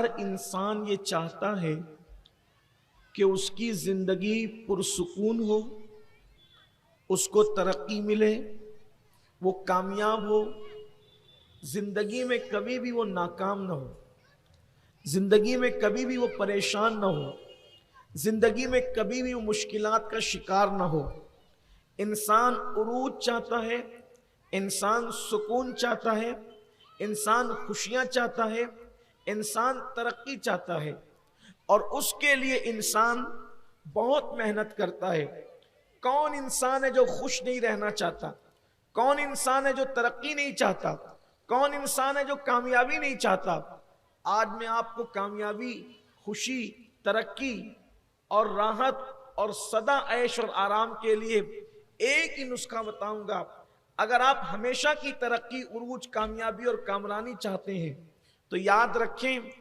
हर इंसान ये चाहता है कि उसकी जिंदगी पुरसुकून हो, उसको तरक्की मिले, वो कामयाब हो, जिंदगी में कभी भी वो नाकाम ना हो, जिंदगी में कभी भी वो परेशान ना हो, जिंदगी में कभी भी वो मुश्किलात का शिकार ना हो। इंसान उरूज चाहता है, इंसान सुकून चाहता है, इंसान खुशियां चाहता है, इंसान तरक्की चाहता है और उसके लिए इंसान बहुत मेहनत करता है। कौन इंसान है जो खुश नहीं रहना चाहता? कौन इंसान है जो तरक्की नहीं चाहता? कौन इंसान है जो कामयाबी नहीं चाहता? आज मैं आपको कामयाबी, खुशी, तरक्की और राहत और सदा ऐश और आराम के लिए एक ही नुस्खा बताऊंगा। अगर आप हमेशा की तरक्की, उरूज, कामयाबी और कामरानी चाहते हैं तो याद रखें,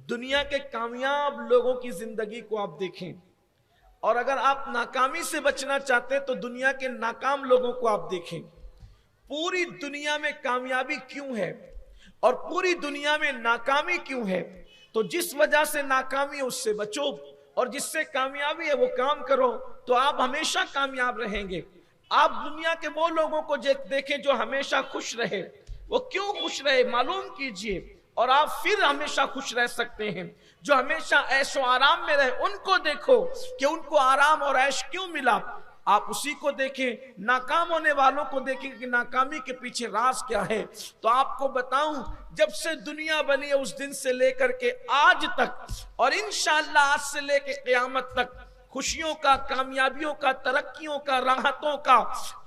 दुनिया के कामयाब लोगों की जिंदगी को आप देखें, और अगर आप नाकामी से बचना चाहते हैं तो दुनिया के नाकाम लोगों को आप देखें। पूरी दुनिया में कामयाबी क्यों है और पूरी दुनिया में नाकामी क्यों है? तो जिस वजह से नाकामी है उससे बचो, और जिससे कामयाबी है वो काम करो, तो आप हमेशा कामयाब रहेंगे। आप दुनिया के वो लोगों को देखें जो हमेशा खुश रहे। वो क्यों खुश रहे मालूम कीजिए, और आप फिर हमेशा खुश रह सकते हैं। जो हमेशा ऐशो आराम में रहे उनको देखो कि उनको आराम और ऐश क्यों मिला, आप उसी को देखें। नाकाम होने वालों को देखें कि नाकामी के पीछे राज क्या है। तो आपको बताऊं, जब से दुनिया बनी है उस दिन से लेकर के आज तक, और इंशाअल्लाह आज से लेकर क़यामत तक, खुशियों का, कामयाबियों का, तरक्कियों का, राहतों का,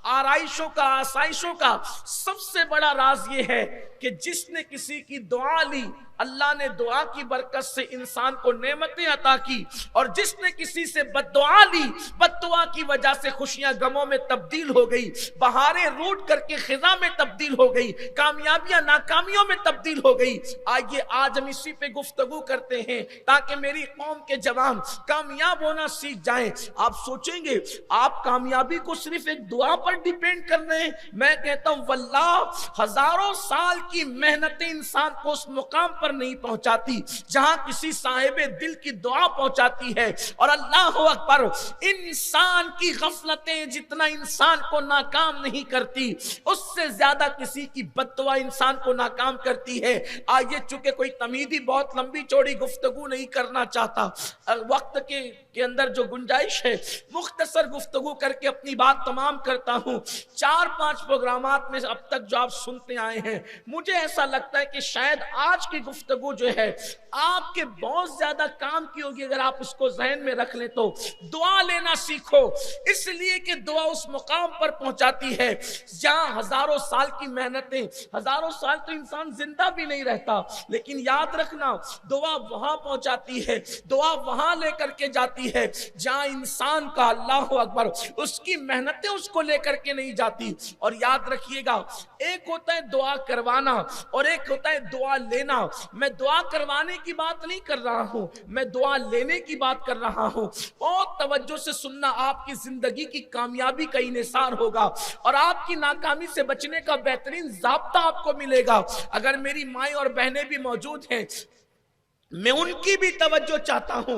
आराइशों का, आसाइशों का सबसे बड़ा राज ये है कि जिसने किसी की दुआ ली, अल्लाह ने दुआ की बरकत से इंसान को नेमतें अता की, और जिसने किसी से बद्दुआ ली, बद्दुआ की वजह से खुशियां गमों में तब्दील हो गई, बहारें रूठ करके खिजा में तब्दील हो गई, कामयाबियां नाकामियों में तब्दील हो गई। आइए आज हम इसी पे गुफ्तगू करते हैं ताकि मेरी कौम के जवान कामयाब होना सीख जाएं। आप सोचेंगे आप कामयाबी को सिर्फ एक दुआ पर डिपेंड कर रहे हैं। मैं कहता हूं वल्लाह हजारों साल की मेहनतें इंसान को उस मुकाम पर नहीं पहुंचाती जहां किसी साहिबे दिल की दुआ पहुंचाती है। और अल्लाह अकबर, इंसान की गफलतें जितना इंसान को नाकाम नहीं करती, उससे ज्यादा किसी की बद्दुआ इंसान को नाकाम करती है। आइए, चूंकि कोई तमीदी बहुत लंबी चौड़ी गुफ्तगू नहीं करना चाहता, वक्त के अंदर जो गुंजाइश है मुख्तसर गुफ्तगू करके अपनी बात तमाम करता हूं। 4-5 प्रोग्रामात में अब तक जो आप सुनते आए हैं, मुझे ऐसा लगता है कि शायद आज की गुफ्तगू जो है आपके बहुत ज्यादा काम की होगी अगर आप उसको जहन में रख लें तो। दुआ लेना सीखो, इसलिए कि दुआ उस मुकाम पर पहुंचाती है जहां हजारों साल की मेहनतें, हजारों साल तो इंसान जिंदा भी नहीं रहता, लेकिन याद रखना दुआ वहां पहुंचाती है, दुआ वहां लेकर के जाती है जहां इंसान का, अल्लाह अकबर, उसकी मेहनतें उसको लेकर के नहीं जाती। और याद रखिएगा, एक होता है दुआ करवाना और एक होता है दुआ लेना। मैं दुआ करवाने की बात नहीं कर रहा हूं, मैं दुआ लेने की बात कर रहा हूं। बहुत तवज्जो से सुनना, आपकी जिंदगी की कामयाबी का इन्हिसार होगा और आपकी नाकामी से बचने का बेहतरीन ज़ाब्ता आपको मिलेगा। अगर मेरी माएं और बहनें भी मौजूद हैं, मैं उनकी भी तवज्जो चाहता हूं।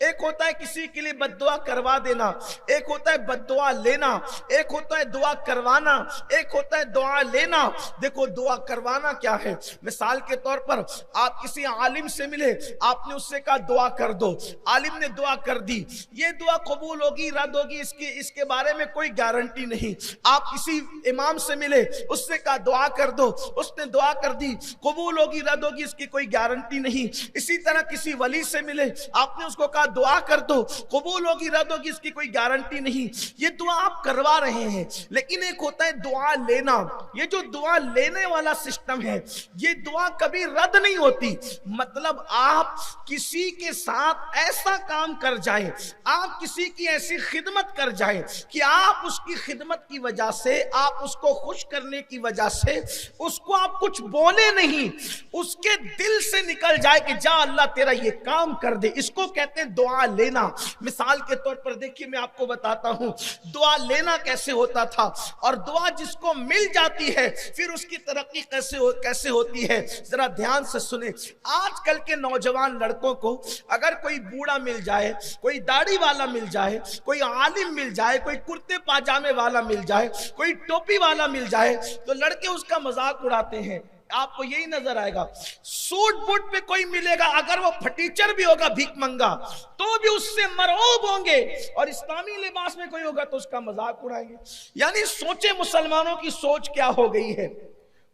एक होता है किसी के लिए बद्दुआ करवा देना, एक होता है बद्दुआ लेना, एक होता है दुआ करवाना, एक होता है दुआ लेना। देखो, दुआ करवाना क्या है? मिसाल के तौर पर आप किसी आलिम से मिले, आपने उससे कहा दुआ कर दो, आलिम ने दुआ कर दी, ये दुआ कबूल होगी रद्द होगी इसके बारे में कोई गारंटी नहीं। आप किसी इमाम से मिले, उससे कहा दुआ कर दो, उसने दुआ कर दी, कबूल होगी रद्द होगी इसकी कोई गारंटी नहीं। इसी तरह किसी वली से मिले, आपने उसको कहा दुआ कर दो, कबूल होगी रद्द होगी इसकी कोई गारंटी नहीं। ये दुआ आप करवा रहे हैं, लेकिन एक होता है दुआ लेना। ये जो दुआ लेने वाला सिस्टम है, ये दुआ कभी रद्द नहीं होती। मतलब आप किसी के साथ ऐसा काम कर जाएं, आप किसी की ऐसी खिदमत कर जाएं कि आप उसकी खिदमत की वजह से, आप उसको खुश करने की वजह से उसको आप कुछ बोले नहीं, उसके दिल से निकल जाए कि जा अल्लाह तेरा ये काम कर दे। इसको कहते हैं दुआ लेना। मिसाल के तौर पर देखिए मैं आपको बताता हूं दुआ लेना कैसे होता था, और दुआ जिसको मिल जाती है फिर उसकी तरक्की कैसे होती है। जरा ध्यान से सुने। आजकल के नौजवान लड़कों को अगर कोई बूढ़ा मिल जाए, कोई दाढ़ी वाला मिल जाए, कोई आलिम मिल जाए, कोई कुर्ते पाजामे वाला मिल जाए, कोई टोपी वाला मिल जाए, तो लड़के उसका मजाक उड़ाते हैं। आपको यही नजर आएगा। सूट बूट पे कोई मिलेगा, अगर वो फटीचर भी होगा, भीख मंगा, तो भी उससे मरऊब होंगे, और इस्लामी लिबास में कोई होगा तो उसका मजाक उड़ाएंगे। यानी सोचे मुसलमानों की सोच क्या हो गई है,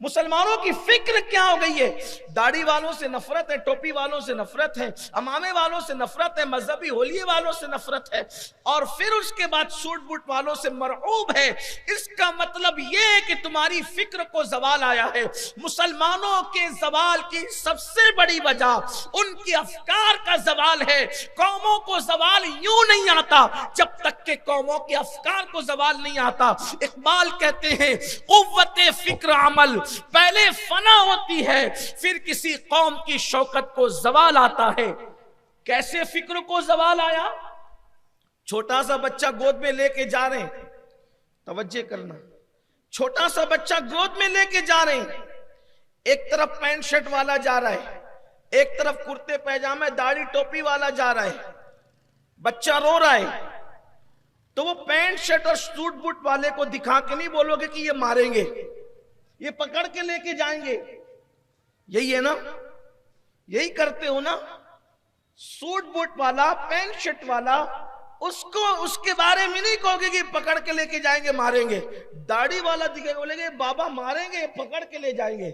मुसलमानों की फिक्र क्या हो गई है। दाढ़ी वालों से नफरत है, टोपी वालों से नफरत है, अमामे वालों से नफरत है, मजहबी होलिये वालों से नफरत है, और फिर उसके बाद सूट बूट वालों से मरऊब है। इसका मतलब यह है कि तुम्हारी फिक्र को जवाल आया है। मुसलमानों के जवाल की सबसे बड़ी वजह उनके अफकार का जवाल है। कौमों को जवाल यूं नहीं आता जब तक के कौमों के अफकार को जवाल नहीं आता। इकबाल कहते हैं कुव्वते फिक्र अमल पहले फना होती है, फिर किसी कौम की शौकत को जवाल आता है। कैसे फिक्र को जवाल आया? छोटा सा बच्चा गोद में लेके जा रहे हैं, तवज्जो करना, छोटा सा बच्चा गोद में लेके जा रहे हैं, एक तरफ पैंट शर्ट वाला जा रहा है, एक तरफ कुर्ते पैजामे दाढ़ी टोपी वाला जा रहा है, बच्चा रो रहा है, तो वो पैंट शर्ट और सूट बूट वाले को दिखा के नहीं बोलोगे कि ये मारेंगे, ये पकड़ के लेके जाएंगे। यही है ना, यही करते हो ना। सूट बूट वाला पैंट शर्ट वाला, उसको उसके बारे में नहीं कहोगे कि पकड़ के लेके जाएंगे मारेंगे। दाढ़ी वाला दिखेगा, बोलेंगे बाबा मारेंगे, पकड़ के ले जाएंगे।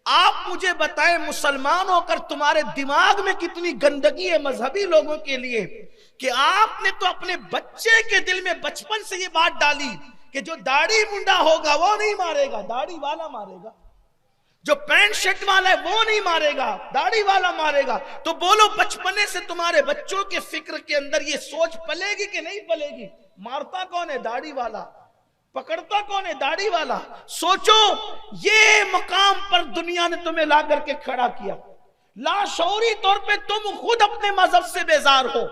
आप मुझे बताएं मुसलमान होकर तुम्हारे दिमाग में कितनी गंदगी है मजहबी लोगों के लिए, कि आपने तो अपने बच्चे के दिल में बचपन से ये बात डाली कि जो दाढ़ी मुंडा होगा वो नहीं मारेगा, दाढ़ी वाला मारेगा। जो पैंट शर्ट वाला है वो नहीं मारेगा, दाढ़ी वाला मारेगा। तो बोलो बचपने से तुम्हारे बच्चों के फिक्र के अंदर ये सोच पलेगी कि नहीं पलेगी? मारता कौन है? दाढ़ी वाला। पकड़ता कौन है? दाढ़ी वाला। सोचो, ये मकाम पर दुनिया ने तुम्हें ला करके खड़ा किया। लाशौरी तौर पे तुम खुद अपने मजहब से बेजार हो,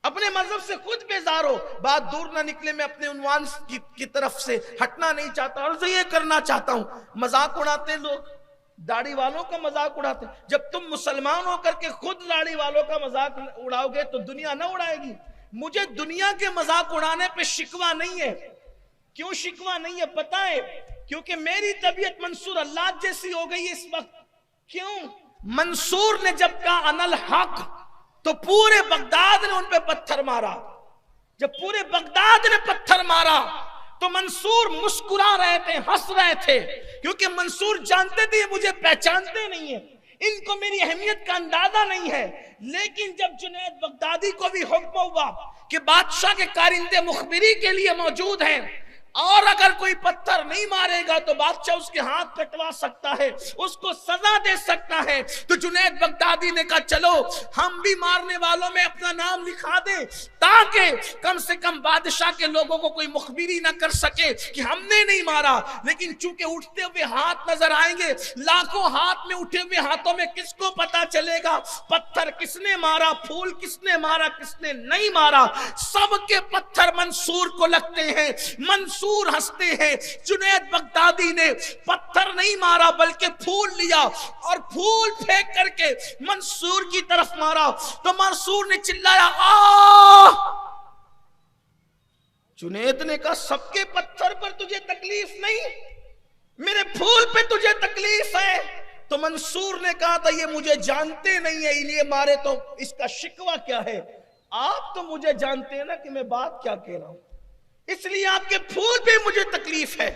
अपने मजहब से खुद बेजार हो। बात दूर ना निकले, मैं अपने उन्वान की तरफ से हटना नहीं चाहता, और ये करना चाहता हूं। मजाक उड़ाते लोग, दाढ़ी वालों का मजाक उड़ाते। जब तुम मुसलमान होकर के खुद दाढ़ी वालों का मजाक उड़ाओगे तो दुनिया ना उड़ाएगी। मुझे दुनिया के मजाक उड़ाने पे शिकवा नहीं है। क्यों शिकवा नहीं है पता है? क्योंकि मेरी तबीयत मंसूर अल्लाह जैसी हो गई है इस वक्त। क्यों? मंसूर ने जब कहा अनल हक, तो पूरे बगदाद ने उन पे पत्थर मारा। जब पूरे बगदाद ने पत्थर मारा तो मंसूर मुस्कुरा रहे थे, हंस रहे थे, क्योंकि मंसूर जानते थे मुझे पहचानते नहीं है, इनको मेरी अहमियत का अंदाजा नहीं है। लेकिन जब जुनैद बगदादी को भी हुक्म हुआ कि बादशाह के कारिंदे मुखबिरी के लिए मौजूद हैं, और अगर कोई पत्थर नहीं मारेगा तो बादशाह उसके हाथ कटवा सकता है, उसको सजा दे सकता है, तो जुनैद बगदादी ने कहा चलो हम भी मारने वालों में अपना नाम लिखा दें, ताकि कम से कम बादशाह के लोगों को कोई मुखबिरी ना कर सके कि हमने नहीं मारा। लेकिन चूंकि उठते हुए हाथ नजर आएंगे, लाखों हाथ में उठे हुए हाथों में किसको पता चलेगा पत्थर किसने मारा, फूल किसने मारा, किसने नहीं मारा? सबके पत्थर मंसूर को लगते हैं। मंसूर हंसते हैं। जुनैद बगदादी ने पत्थर नहीं मारा बल्कि फूल लिया और फूल फेंक करके मंसूर की तरफ मारा, तो मंसूर ने चिल्लाया आ! जुनैद ने कहा सबके पत्थर पर तुझे तकलीफ नहीं, मेरे फूल पे तुझे तकलीफ है। तो मंसूर ने कहा था ये मुझे जानते नहीं है इसलिए मारे, तो इसका शिकवा क्या है? आप तो मुझे जानते हैं ना कि मैं बात क्या कह रहा हूं, इसलिए आपके फूल पे मुझे तकलीफ है।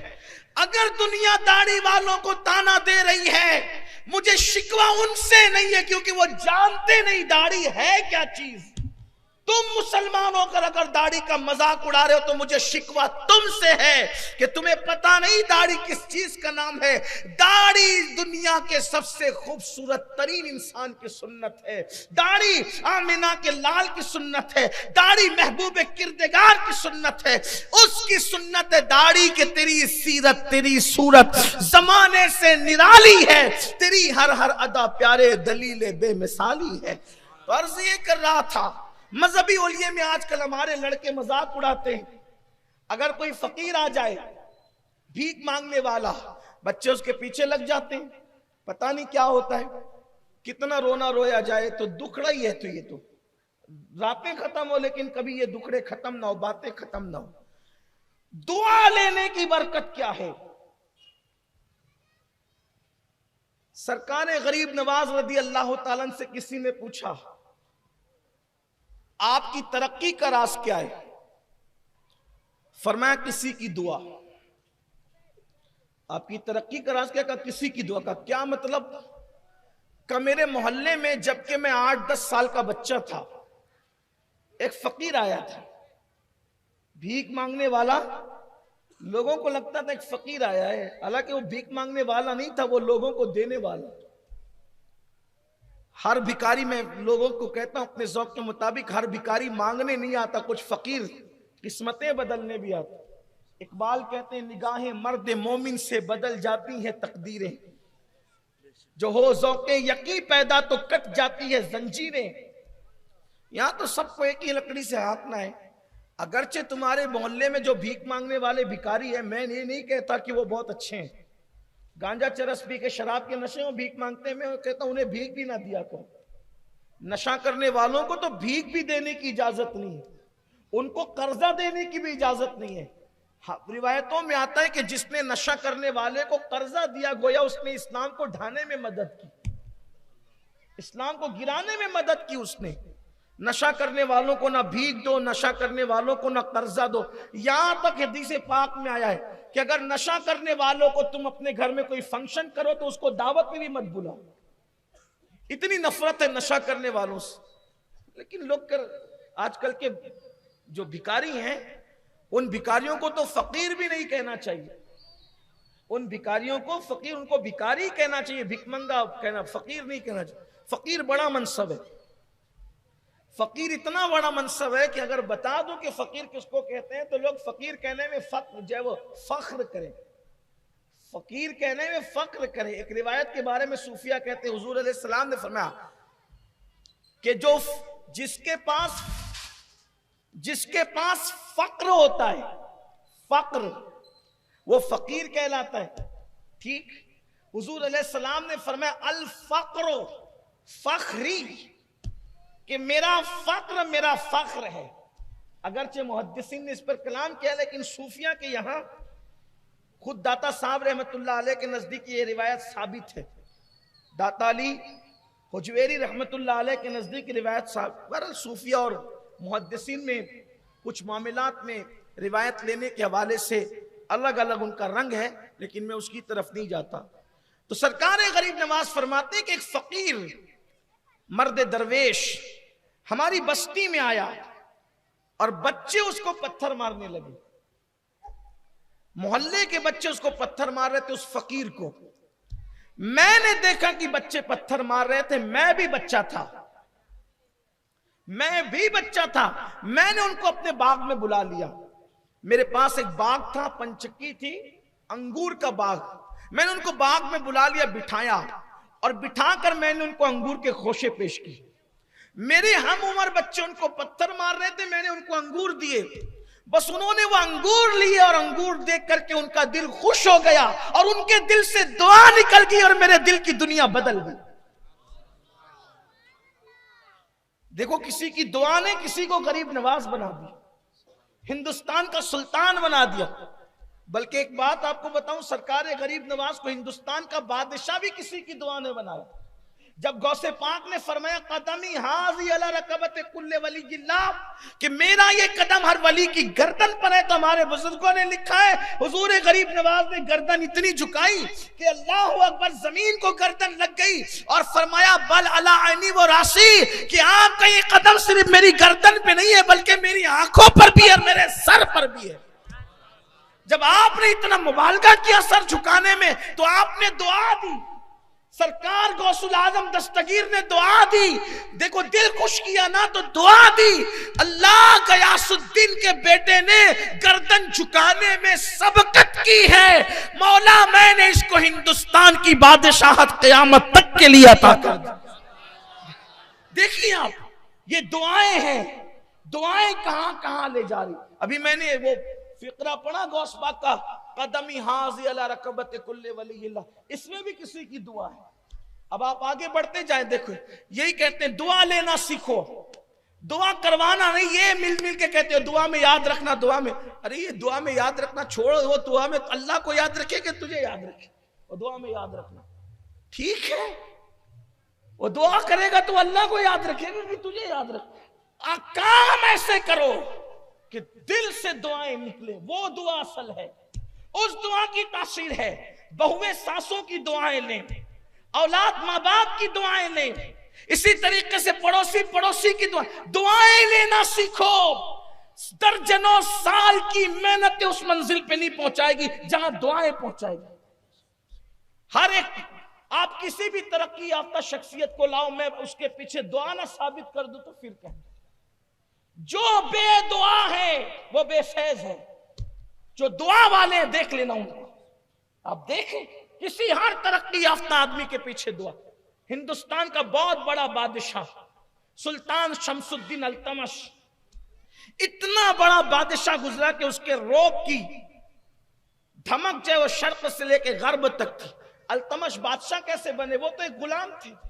अगर दुनिया दाढ़ी वालों को ताना दे रही है, मुझे शिकवा उनसे नहीं है, क्योंकि वो जानते नहीं दाढ़ी है क्या चीज। तुम मुसलमान होकर अगर दाढ़ी का मजाक उड़ा रहे हो तो मुझे शिकवा तुमसे है कि तुम्हें पता नहीं दाढ़ी किस चीज का नाम है। दाढ़ी दुनिया के सबसे खूबसूरत तरीन इंसान की सुन्नत है। दाढ़ी आमिना के लाल की सुन्नत है। दाढ़ी महबूब किरदगार की सुन्नत है। उसकी सुन्नत है दाढ़ी के तेरी सीरत तेरी सूरत जमाने से निराली है। तेरी हर हर अदा प्यारे दलील बेमिसाली है। तो अर्ज ये कर रहा था, मजहबी ओलिये में आजकल हमारे लड़के मजाक उड़ाते हैं। अगर कोई फकीर आ जाए भीख मांगने वाला, बच्चे उसके पीछे लग जाते हैं। पता नहीं क्या होता है, कितना रोना रोया जाए तो दुखड़ा ही है। तो ये तो रातें खत्म हो लेकिन कभी ये दुखड़े खत्म ना हो, बातें खत्म ना हो। दुआ लेने की बरकत क्या है। सरकार गरीब नवाज रदी अल्लाह ताला से किसी ने पूछा आपकी तरक्की का राज क्या है। फरमाया किसी की दुआ। आपकी तरक्की का राज क्या? का किसी की दुआ। का क्या मतलब? का मेरे मोहल्ले में जबकि मैं 8-10 साल का बच्चा था, एक फकीर आया था भीख मांगने वाला। लोगों को लगता था एक फकीर आया है, हालांकि वो भीख मांगने वाला नहीं था, वो लोगों को देने वाला। हर भिखारी, मैं लोगों को कहता हूं अपने ज़ौक़ के मुताबिक, हर भिखारी मांगने नहीं आता, कुछ फकीर किस्मतें बदलने भी आता। इकबाल कहते हैं निगाहें मर्द मोमिन से बदल जाती हैं तकदीरें, जो हो ज़ौक़े यकी पैदा तो कट जाती है जंजीरें। यहां तो सबको एक ही लकड़ी से हाँकना है। अगरचे तुम्हारे मोहल्ले में जो भीख मांगने वाले भिखारी है, मैं ये नहीं कहता कि वो बहुत अच्छे हैं। गांजा चरस पी के शराब के नशे में भीख मांगते हैं, मैं कहता हूं उन्हें भीख भी ना दिया करो। नशा करने वालों को तो भीख भी देने की इजाजत नहीं है, उनको कर्जा देने की भी इजाजत नहीं है। हाँ, रिवायतों में आता है कि जिसने नशा करने वाले को कर्जा दिया गोया उसने इस्लाम को ढाने में मदद की, इस्लाम को गिराने में मदद की उसने। नशा करने वालों को ना भीख दो, नशा करने वालों को ना कर्जा दो। यहां तक हदीस पाक में आया है कि अगर नशा करने वालों को तुम अपने घर में कोई फंक्शन करो तो उसको दावत में भी मत बुलाओ। इतनी नफरत है नशा करने वालों से। लेकिन लोग आजकल के जो भिखारी हैं, उन भिखारियों को तो फकीर भी नहीं कहना चाहिए। उन भिखारियों को फकीर, उनको भिखारी कहना चाहिए, भिखमंगा कहना, फकीर नहीं कहना चाहिए। फकीर बड़ा मनसब है। फकीर इतना बड़ा मनसब है कि अगर बता दो कि फकीर किसको कहते हैं तो लोग फकीर कहने में फख्र, जो है वो फख्र करें, फकीर कहने में फख्र करें। एक रिवायत के बारे में सूफिया कहते हैं, हुजूर अलैहि सलाम ने फरमाया कि जो जिसके पास फक्र होता है, फक्र, वो फकीर कहलाता है। ठीक, हुजूर अलैहि सलाम ने फरमाया अल फक्र फख्री, कि मेरा फक्र मेरा फख्र है। अगरचे मुहद्दिसीन ने इस पर कलाम किया, लेकिन सूफिया के यहां खुद दाता साहब रहमतुल्लाह अलैह के नजदीक ये रिवायत साबित है। दाता अली हुजवेरी रहमतुल्लाह अलैह के नजदीक रिवायत साबित। बहरहाल सूफिया और मुहद्दिसीन में कुछ मामलात में रिवायत लेने के हवाले से अलग अलग उनका रंग है, लेकिन मैं उसकी तरफ नहीं जाता। तो सरकार गरीब नवाज फरमाते कि एक फकीर मर्द दरवेश हमारी बस्ती में आया और बच्चे उसको पत्थर मारने लगे। मोहल्ले के बच्चे उसको पत्थर मार रहे थे, उस फकीर को। मैंने देखा कि बच्चे पत्थर मार रहे थे, मैं भी बच्चा था। मैंने उनको अपने बाग में बुला लिया। मेरे पास एक बाग था, पंचक्की थी, अंगूर का बाग। मैंने उनको बाग में बुला लिया, बिठाया, और बिठाकर मैंने उनको अंगूर के खोशे पेश किए। मेरे हम उम्र बच्चे उनको पत्थर मार रहे थे, मैंने उनको अंगूर दिए। बस उन्होंने वो अंगूर लिए और अंगूर देख करके उनका दिल खुश हो गया और उनके दिल से दुआ निकल गई और मेरे दिल की दुनिया बदल गई। देखो, किसी की दुआ ने किसी को गरीब नवाज बना दिया, हिंदुस्तान का सुल्तान बना दिया। बल्कि एक बात आपको बताऊं, सरकार गरीब नवाज को हिंदुस्तान का बादशाह भी किसी की दुआ ने बनाया। जब गौसे पाक ने फरमाया कदमी हाजी अला रकबत कुल्ले वली जिल्लाह, कि मेरा ये कदम हर वली की गर्दन पर है, तो हमारे बुजुर्गों ने लिखा है हुजूर गरीब नवाज ने गर्दन इतनी झुकाई कि अल्लाह अकबर, जमीन को गर्दन लग गई और फरमाया बल अला आईनी वो राशि, कि आपका ये कदम सिर्फ मेरी गर्दन पे नहीं है बल्कि मेरी आंखों पर भी और मेरे सर पर भी है। जब आपने इतना मुबालगा किया सर झुकाने में, तो आपने दुआ दी, सरकार गौसुल आजम दस्तगीर ने दुआ दी, देखो दिल खुश किया ना, तो दुआ दी, अल्लाह गयासुद्दीन के बेटे ने गर्दन झुकाने में सबकत की है, मौला मैंने इसको हिंदुस्तान की बादशाहत क़यामत तक के लिए अता कर दी। देखिए आप, ये दुआएं हैं, दुआएं कहां कहां ले जा रही। अभी मैंने वो फिक्रा पढ़ा गौस पाक का, कदमी हाजी अला रकबत कुल्ले वलील्लाह, इसमें भी किसी की दुआ है। अब आप आगे बढ़ते जाए, देखो यही कहते हैं दुआ लेना सीखो, दुआ करवाना नहीं। ये मिल मिल के कहते हो दुआ में याद रखना, दुआ में, अरे ये दुआ में याद रखना छोड़ो, वो दुआ में अल्लाह को याद रखे कि तुझे याद रखे, और दुआ में याद रखना ठीक है, वो दुआ करेगा तो अल्लाह को याद रखेगा कि तुझे याद रखे। काम ऐसे करो कि दिल से दुआएं निकले, वो दुआ असल है, उस दुआ की तासीर है। बहुए सासों की दुआएं लें, औलाद माँ बाप की दुआएं लें, इसी तरीके से पड़ोसी पड़ोसी की दुआएं लेना सीखो। दर्जनों साल की मेहनत उस मंजिल पे नहीं पहुंचाएगी जहां दुआएं पहुंचाएगी। हर एक, आप किसी भी तरक्की याफ्ता शख्सियत को लाओ, मैं उसके पीछे दुआ ना साबित कर दूं तो फिर कहें जो बेदुआ है वो बेफैज है, जो दुआ वाले हैं देख लेना उनको। आप देखें किसी हर तरक्की याफ्ता आदमी के पीछे दुआ। हिंदुस्तान का बहुत बड़ा बादशाह सुल्तान शमसुद्दीन अल्तमश, इतना बड़ा बादशाह गुजरा कि उसके रोब की धमक जो है वो शर्क से लेकर गर्ब तक थी। अल्तमश बादशाह कैसे बने, वो तो एक गुलाम थे।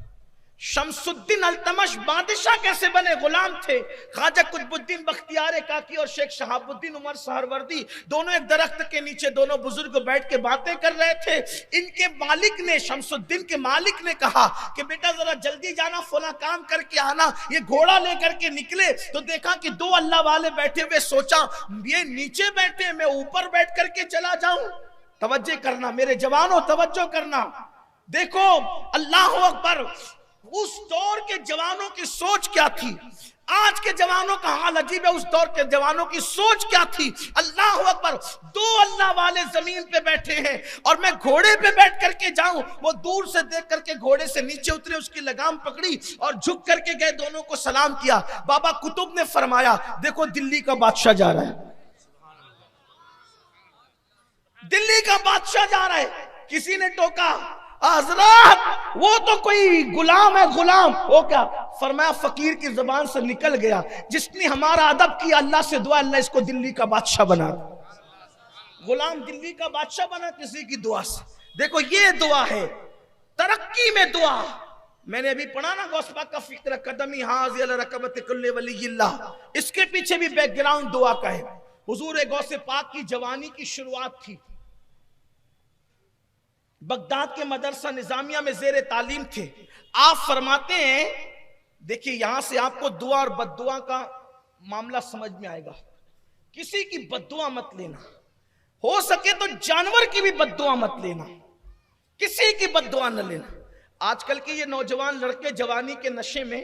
शमसुद्दीन अल्तमश बादशाह कैसे बने, गुलाम थे। ख्वाजा कुतुबुद्दीन बख्तियार काकी और शेख शहाबुद्दीन उमर सहरवर्दी दोनों एक दरख्त के नीचे, दोनों बुजुर्ग बैठ के बातें कर रहे थे। इनके मालिक ने, शमसुद्दीन के मालिक ने कहा कि बेटा जरा जल्दी जाना, फला काम करके आना। ये घोड़ा लेकर के निकले तो देखा कि दो अल्लाह वाले बैठे हुए। सोचा ये नीचे बैठे, मैं ऊपर बैठ करके चला जाऊं। तवज्जो करना मेरे जवानों, तवज्जो करना। देखो अल्लाह अकबर, उस दौर के जवानों की सोच क्या थी, आज के जवानों का हाल अजीब है। उस दौर के जवानों की सोच क्या थी, अल्लाह अकबर। दो अल्लाह वाले जमीन पे बैठे हैं और मैं घोड़े पे बैठ करके जाऊं। वो दूर से देख करके घोड़े से नीचे उतरे, उसकी लगाम पकड़ी और झुक करके गए, दोनों को सलाम किया। बाबा कुतुब ने फरमाया देखो दिल्ली का बादशाह जा रहा है, दिल्ली का बादशाह जा रहा है। किसी ने टोका, हजरत वो तो कोई गुलाम है, गुलाम। वो क्या? फरमाया फकीर की जुबान से निकल गया, जिसने हमारा अदब किया अल्लाह से दुआ, अल्लाह इसको दिल्ली का बादशाह बना। गुलाम दिल्ली का बादशाह बना किसी की दुआ से। देखो ये दुआ है, तरक्की में दुआ। मैंने अभी पढ़ा ना गौसपाक का फिक्र, कदमी हाज़ी अला रकबत कुल्ले वलील्लाह, इसके पीछे भी बैकग्राउंड दुआ का है। हुजूर गौसे पाक की जवानी की शुरुआत थी, बगदाद के मदरसा निजामिया में जेर तालीम थे। आप फरमाते हैं, देखिए यहां से आपको दुआ और बद्दुआ का मामला समझ में आएगा। किसी की बद्दुआ मत लेना, हो सके तो जानवर की भी बद्दुआ मत लेना, किसी की बद्दुआ न लेना। आजकल के ये नौजवान लड़के जवानी के नशे में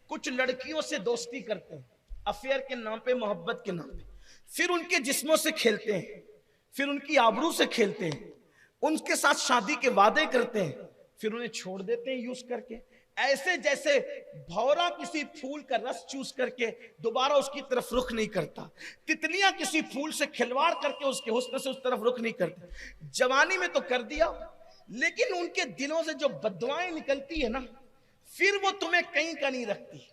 कुछ लड़कियों से दोस्ती करते हैं, अफेयर के नाम पे, मोहब्बत के नाम पे, फिर उनके जिस्मों से खेलते हैं, फिर उनकी आबरू से खेलते हैं, उनके साथ शादी के वादे करते हैं, फिर उन्हें छोड़ देते हैं यूज करके। ऐसे जैसे भौरा किसी फूल का रस चूस करके दोबारा उसकी तरफ रुख नहीं करता, तितलियां किसी फूल से खिलवाड़ करके उसके हुस्न से उस तरफ रुख नहीं करती। जवानी में तो कर दिया, लेकिन उनके दिलों से जो बद्दुआएं निकलती है ना, फिर वो तुम्हें कहीं का नहीं रखती।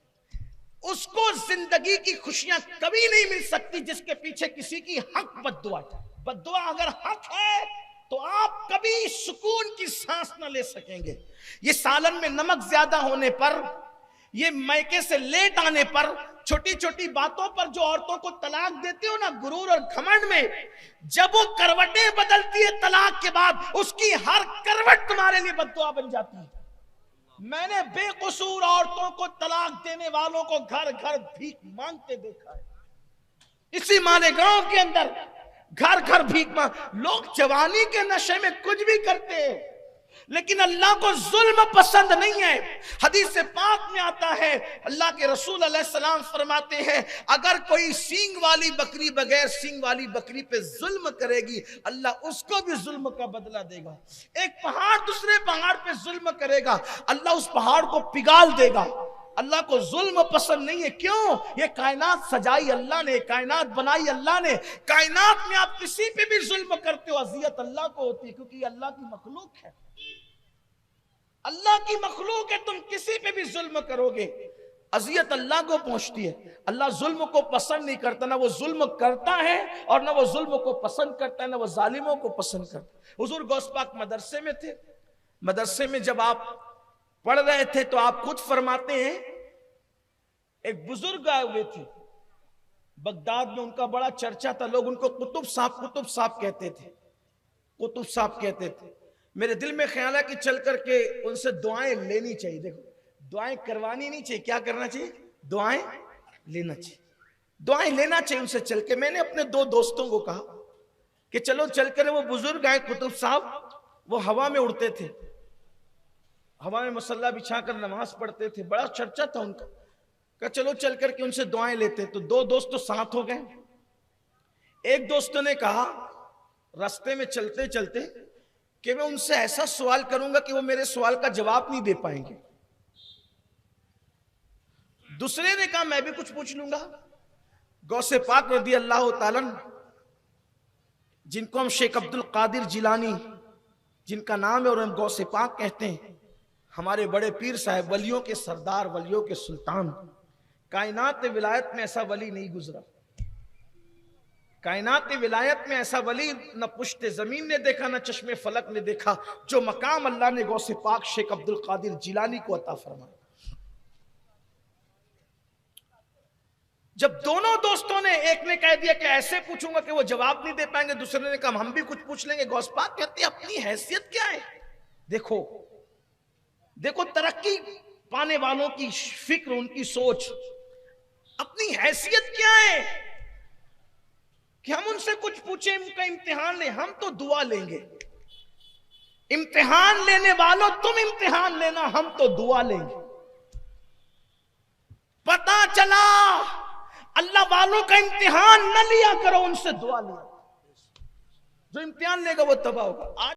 उसको जिंदगी की खुशियां कभी नहीं मिल सकती जिसके पीछे किसी की हक बद्दुआ। बद्दुआ अगर हक है तो आप कभी सुकून की सांस न ले सकेंगे। ये सालन में नमक ज्यादा होने पर, ये मैके से लेट आने पर, छोटी छोटी बातों पर जो औरतों को तलाक देते हो ना, गुरूर और घमंड में, जब वो करवटें बदलती है तलाक के बाद, उसकी हर करवट तुम्हारे लिए बद्दुआ बन जाती है। मैंने बेकसूर औरतों को तलाक देने वालों को घर घर भीख मांगते देखा है। इसी मालेगांव के अंदर घर घर भीख मांग। लोग जवानी के नशे में कुछ भी करते हैं, लेकिन अल्लाह को जुल्म पसंद नहीं है। हदीस से पाक में आता है, अल्लाह के रसूल अलैहिस्सलाम फरमाते हैं, अगर कोई सींग वाली बकरी बगैर सींग वाली बकरी पे जुल्म करेगी, अल्लाह उसको भी जुल्म का बदला देगा। एक पहाड़ दूसरे पहाड़ पे जुल्म करेगा, अल्लाह उस पहाड़ को पिघाल देगा। अल्लाह को जुल्म पसंद नहीं है। क्यों? ये कायनात सजाई अल्लाह ने, कायनात बनाई अल्लाह ने। कायनात में आप किसी पे भी जुल्म करते हो, अजियत अल्लाह को होती है, क्योंकि अल्लाह की मखलूक है। अल्लाह की मखलूक है, तुम किसी पे भी जुल्म करोगे अजियत अल्लाह को पहुंचती है। अल्लाह जुल्म को पसंद नहीं करता, ना वो जुल्म करता है और ना वो जुल्म को पसंद करता है, ना वो जालिमों को पसंद करता है। हुजूर गौस पाक मदरसे में थे। मदरसे में जब आप पढ़ रहे थे तो आप खुद फरमाते हैं, एक बुजुर्ग आए हुए थे बगदाद में, उनका बड़ा चर्चा था, लोग उनको कुतुब साहब कहते थे, कुतुब साहब कहते थे। मेरे दिल में ख्याल है कि चल करके उनसे दुआएं लेनी चाहिए। देखो, दुआएं करवानी नहीं चाहिए, क्या करना चाहिए? दुआएं लेना चाहिए, दुआएं लेना चाहिए उनसे चल के। मैंने अपने दो दोस्तों को कहा कि चलो चलकर, वो बुजुर्ग आए कुतुब साहब, वो हवा में उड़ते थे, हवा में मसल्ला बिछाकर नमाज पढ़ते थे, बड़ा चर्चा था उनका। कहा चलो चल करके उनसे दुआएं लेते। तो दो दोस्त तो साथ हो गए। एक दोस्तों ने कहा रास्ते में चलते चलते कि मैं उनसे ऐसा सवाल करूंगा कि वो मेरे सवाल का जवाब नहीं दे पाएंगे। दूसरे ने कहा मैं भी कुछ पूछ लूंगा। गौसे पाक रदी अल्लाह ताला, जिनको हम शेख अब्दुल कादिर जिलानी जिनका नाम है और हम गौसे पाक कहते हैं, हमारे बड़े पीर साहब, वलियों के सरदार, वलियों के सुल्तान। कायनात विलायत में ऐसा वली नहीं गुजरा, कायनात विलायत में ऐसा वली न पुश्ते जमीन ने देखा, न चश्मे फलक ने देखा, जो मकाम अल्लाह ने गौसे पाक शेख अब्दुल कादिर जिलानी को अता फरमाया। जब दोनों दोस्तों ने, एक ने कह दिया कि ऐसे पूछूंगा कि वो जवाब नहीं दे पाएंगे, दूसरे ने कहा हम भी कुछ पूछ लेंगे। गौस पाक कहते हैं अपनी हैसियत क्या है? देखो देखो, तरक्की पाने वालों की फिक्र, उनकी सोच, अपनी हैसियत क्या है कि हम उनसे कुछ पूछे, उनका इम्तिहान ले। हम तो दुआ लेंगे। इम्तिहान लेने वालों, तुम इम्तिहान लेना, हम तो दुआ लेंगे। पता चला अल्लाह वालों का इम्तिहान न लिया करो, उनसे दुआ लिया। जो इम्तिहान लेगा वो तबाह होगा। आज